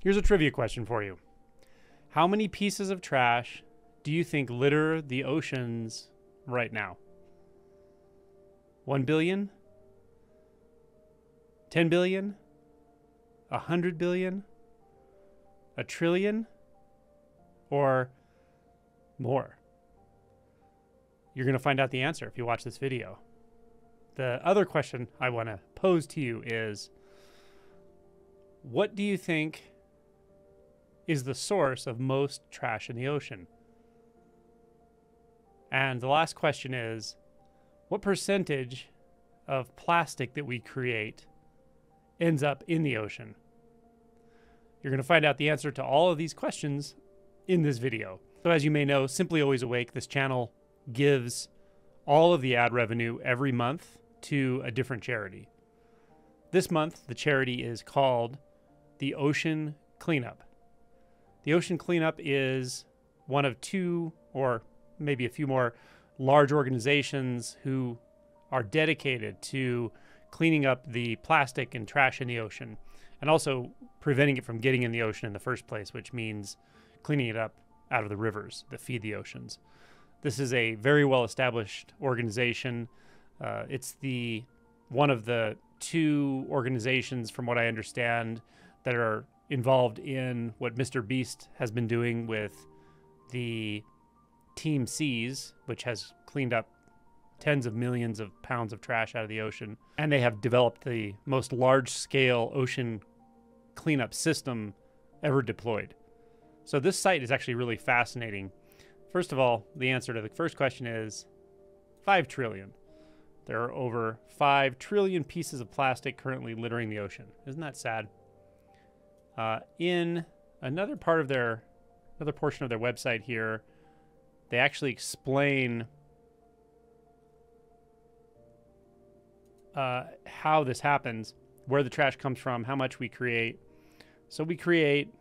Here's a trivia question for you. How many pieces of trash do you think litter the oceans right now? 1 billion? 10 billion? 100 billion? A trillion? Or more? You're going to find out the answer if you watch this video. The other question I want to pose to you is, what do you think is the source of most trash in the ocean? And the last question is, what percentage of plastic that we create ends up in the ocean? You're going to find out the answer to all of these questions in this video. So as you may know, Simply Always Awake, this channel gives all of the ad revenue every month to a different charity. This month, the charity is called the Ocean Cleanup. The Ocean Cleanup is one of two, or maybe a few more, large organizations who are dedicated to cleaning up the plastic and trash in the ocean, and also preventing it from getting in the ocean in the first place, which means cleaning it up out of the rivers that feed the oceans. This is a very well-established organization. It's one of the two organizations, from what I understand, that are involved in what Mr. Beast has been doing with the Team Seas, which has cleaned up tens of millions of pounds of trash out of the ocean. And they have developed the most large-scale ocean cleanup system ever deployed. So this site is actually really fascinating. First of all, the answer to the first question is 5 trillion. There are over 5 trillion pieces of plastic currently littering the ocean. Isn't that sad? In another portion of their website here, they actually explain how this happens, where the trash comes from, how much we create. So we create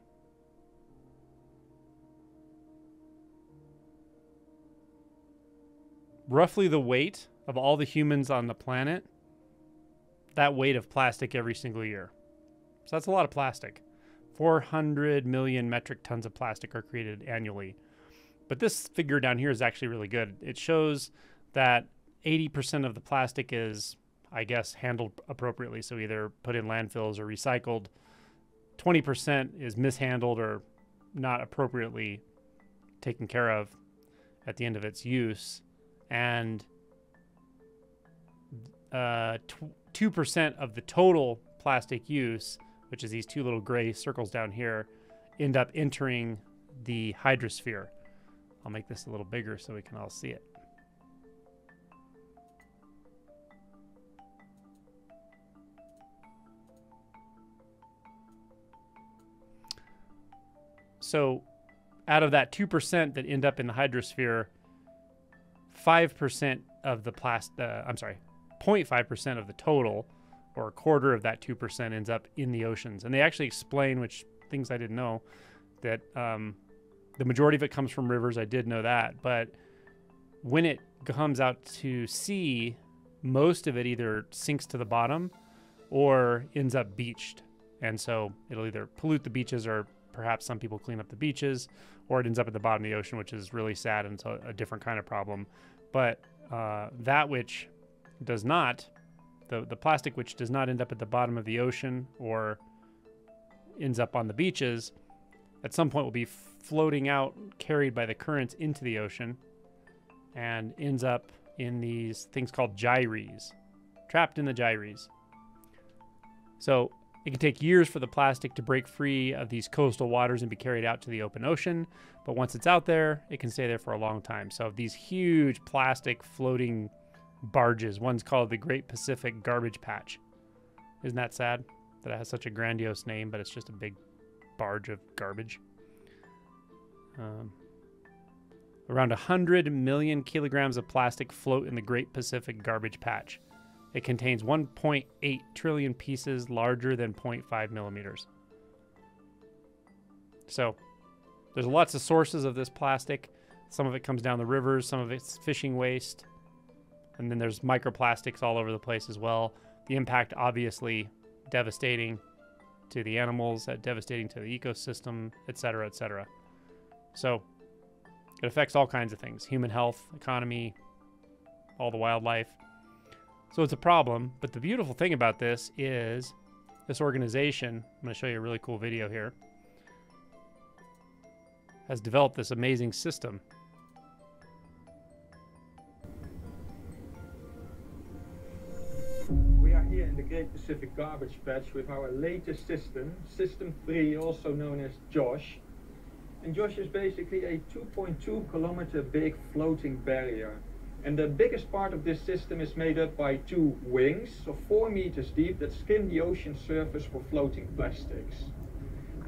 roughly the weight of all the humans on the planet, that weight of plastic every single year. So that's a lot of plastic. 400 million metric tons of plastic are created annually. But this figure down here is actually really good. It shows that 80% of the plastic is, I guess, handled appropriately. So either put in landfills or recycled. 20% is mishandled or not appropriately taken care of at the end of its use. And 2% of the total plastic use, which is these two little gray circles down here, end up entering the hydrosphere. I'll make this a little bigger so we can all see it. So out of that 2% that end up in the hydrosphere, 5% of the 0.5% of the total, or a quarter of that 2%, ends up in the oceans. And they actually explain, which things I didn't know, that the majority of it comes from rivers. I did know that. But when it comes out to sea, most of it either sinks to the bottom or ends up beached. And so it'll either pollute the beaches, or perhaps some people clean up the beaches, or it ends up at the bottom of the ocean, which is really sad, and it's a different kind of problem. But that which does not, the plastic which does not end up at the bottom of the ocean or ends up on the beaches, at some point will be floating out, carried by the currents into the ocean, and ends up in these things called gyres, trapped in the gyres. So it can take years for the plastic to break free of these coastal waters and be carried out to the open ocean. But once it's out there, it can stay there for a long time. So these huge plastic floating barges, one's called the Great Pacific Garbage Patch. Isn't that sad that it has such a grandiose name, but it's just a big barge of garbage? Around 100 million kilograms of plastic float in the Great Pacific Garbage Patch. It contains 1.8 trillion pieces larger than 0.5 millimeters. So there's lots of sources of this plastic. Some of it comes down the rivers, some of it's fishing waste. And then there's microplastics all over the place as well. The impact, obviously, devastating. to the animals, devastating to the ecosystem, etc., etc. So it affects all kinds of things: human health, economy, all the wildlife. So it's a problem. But the beautiful thing about this is this organization, I'm going to show you a really cool video here, has developed this amazing system. We are here in the Great Pacific Garbage Patch with our latest system, System 3, also known as JOSH. And JOSH is basically a 2.2 kilometer big floating barrier. And the biggest part of this system is made up by two wings of 4 meters deep that skim the ocean surface for floating plastics.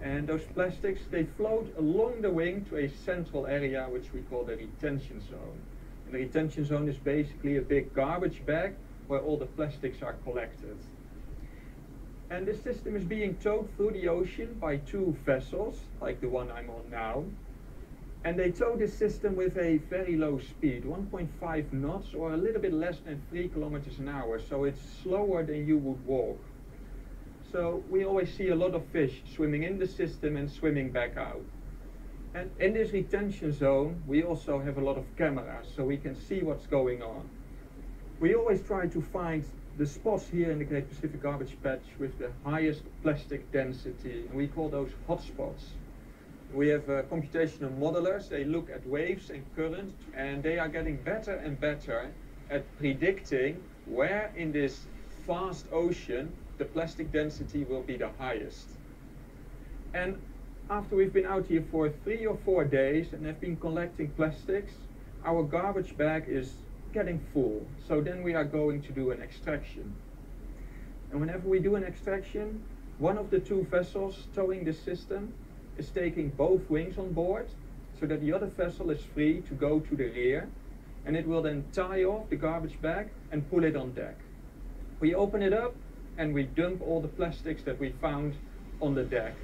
And those plastics, they float along the wing to a central area which we call the retention zone. And the retention zone is basically a big garbage bag where all the plastics are collected. And this system is being towed through the ocean by two vessels, like the one I'm on now. And they tow this system with a very low speed, 1.5 knots or a little bit less than 3 kilometers an hour, so it's slower than you would walk. So we always see a lot of fish swimming in the system and swimming back out. And in this retention zone, we also have a lot of cameras, so we can see what's going on. We always try to find the spots here in the Great Pacific Garbage Patch with the highest plastic density, and we call those hotspots. We have computational modelers. They look at waves and current, and they are getting better and better at predicting where in this vast ocean the plastic density will be the highest. And after we've been out here for 3 or 4 days and have been collecting plastics, our garbage bag is getting full. So then we are going to do an extraction. And whenever we do an extraction, one of the two vessels towing this system is taking both wings on board, so that the other vessel is free to go to the rear, and it will then tie off the garbage bag and pull it on deck. We open it up and we dump all the plastics that we found on the deck.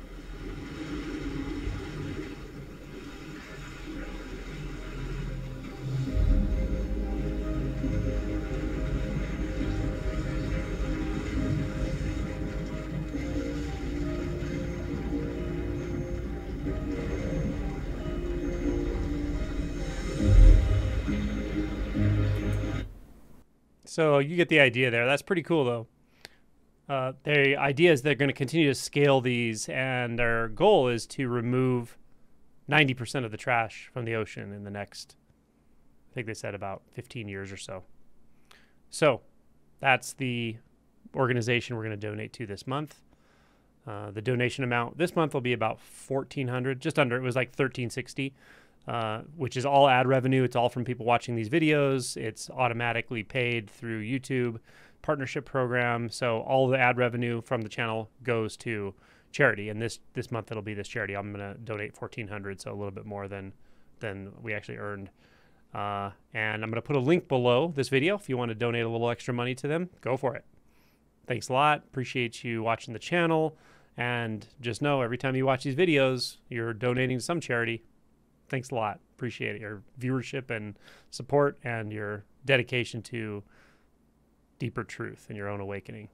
So you get the idea there. That's pretty cool, though. The idea is they're going to continue to scale these, and their goal is to remove 90% of the trash from the ocean in the next, I think they said about 15 years or so. So that's the organization we're going to donate to this month. The donation amount this month will be about $1,400, just under. It was like $1,360. Which is all ad revenue. It's all from people watching these videos. It's automatically paid through YouTube partnership program. So all the ad revenue from the channel goes to charity. And this month it'll be this charity. I'm going to donate $1,400, so a little bit more than we actually earned. And I'm going to put a link below this video. If you want to donate a little extra money to them, go for it. Thanks a lot. Appreciate you watching the channel. And just know every time you watch these videos, you're donating to some charity. Thanks a lot. Appreciate it. Your viewership and support and your dedication to deeper truth and your own awakening.